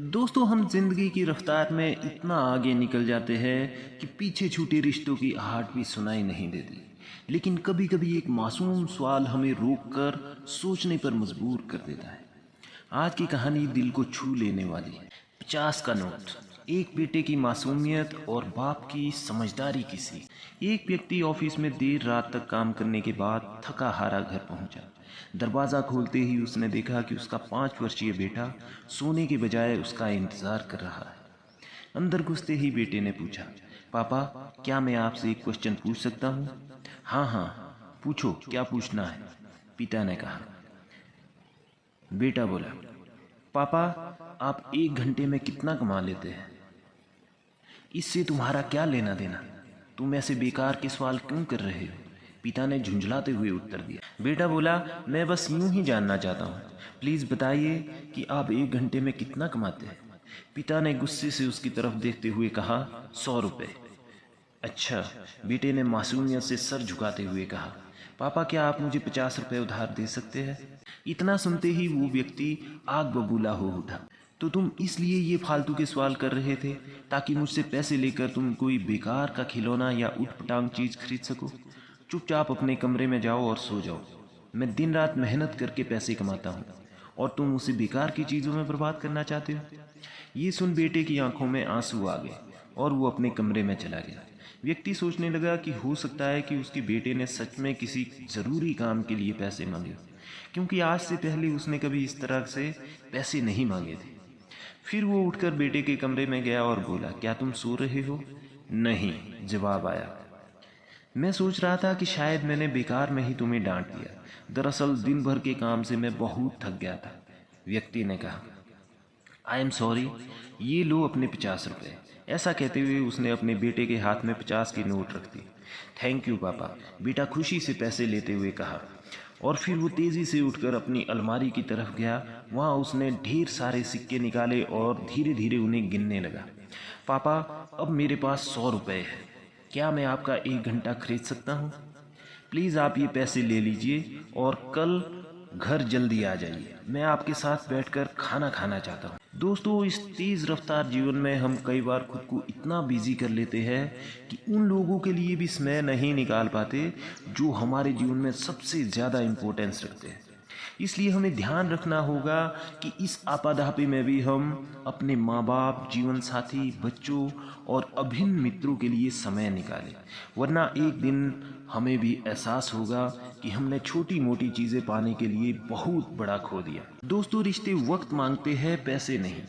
दोस्तों, हम जिंदगी की रफ्तार में इतना आगे निकल जाते हैं कि पीछे छूटे रिश्तों की आहट भी सुनाई नहीं देती। लेकिन कभी कभी एक मासूम सवाल हमें रोक कर सोचने पर मजबूर कर देता है। आज की कहानी दिल को छू लेने वाली है। 50 का नोट, एक बेटे की मासूमियत और बाप की समझदारी की सीख। एक व्यक्ति ऑफिस में देर रात तक काम करने के बाद थका हारा घर पहुंचा। दरवाज़ा खोलते ही उसने देखा कि उसका 5 वर्षीय बेटा सोने के बजाय उसका इंतज़ार कर रहा है। अंदर घुसते ही बेटे ने पूछा, पापा, क्या मैं आपसे एक क्वेश्चन पूछ सकता हूँ? हाँ हाँ, पूछो, क्या पूछना है? पिता ने कहा। बेटा बोला, पापा, आप 1 घंटे में कितना कमा लेते हैं? इससे तुम्हारा क्या लेना देना? तुम ऐसे बेकार के सवाल क्यों कर रहे हो? पिता ने झुंझलाते हुए उत्तर दिया। बेटा बोला, मैं बस यूं ही जानना चाहता हूँ। प्लीज़ बताइए कि आप 1 घंटे में कितना कमाते हैं? पिता ने गुस्से से उसकी तरफ देखते हुए कहा, 100 रुपये। अच्छा, बेटे ने मासूमियत से सर झुकाते हुए कहा, पापा, क्या आप मुझे 50 रुपये उधार दे सकते हैं? इतना सुनते ही वो व्यक्ति आग बबूला हो उठा। तो तुम इसलिए ये फालतू के सवाल कर रहे थे ताकि मुझसे पैसे लेकर तुम कोई बेकार का खिलौना या उठपटांग चीज़ खरीद सको? चुपचाप अपने कमरे में जाओ और सो जाओ। मैं दिन रात मेहनत करके पैसे कमाता हूँ और तुम उसे बेकार की चीज़ों में बर्बाद करना चाहते हो। ये सुन बेटे की आंखों में आंसू आ गए और वो अपने कमरे में चला गया। व्यक्ति सोचने लगा कि हो सकता है कि उसके बेटे ने सच में किसी ज़रूरी काम के लिए पैसे मांगे, क्योंकि आज से पहले उसने कभी इस तरह से पैसे नहीं मांगे थे। फिर वो उठकर बेटे के कमरे में गया और बोला, क्या तुम सो रहे हो? नहीं, जवाब आया। मैं सोच रहा था कि शायद मैंने बेकार में ही तुम्हें डांट दिया। दरअसल दिन भर के काम से मैं बहुत थक गया था। व्यक्ति ने कहा, आई एम सॉरी, ये लो अपने 50 रुपये। ऐसा कहते हुए उसने अपने बेटे के हाथ में 50 की नोट रख दी। थैंक यू पापा, बेटा खुशी से पैसे लेते हुए कहा। और फिर वो तेज़ी से उठकर अपनी अलमारी की तरफ गया। वहाँ उसने ढेर सारे सिक्के निकाले और धीरे धीरे उन्हें गिनने लगा। पापा, अब मेरे पास 100 रुपये है। क्या मैं आपका 1 घंटा खरीद सकता हूँ? प्लीज़ आप ये पैसे ले लीजिए और कल घर जल्दी आ जाइए। मैं आपके साथ बैठकर खाना खाना चाहता हूँ। दोस्तों, इस तेज़ रफ्तार जीवन में हम कई बार खुद को इतना बिजी कर लेते हैं कि उन लोगों के लिए भी समय नहीं निकाल पाते जो हमारे जीवन में सबसे ज़्यादा इम्पोर्टेंस रखते हैं। इसलिए हमें ध्यान रखना होगा कि इस आपाधापी में भी हम अपने माँ बाप, जीवन साथी, बच्चों और अभिन्न मित्रों के लिए समय निकालें, वरना एक दिन हमें भी एहसास होगा कि हमने छोटी मोटी चीज़ें पाने के लिए बहुत बड़ा खो दिया। दोस्तों, रिश्ते वक्त मांगते हैं, पैसे नहीं।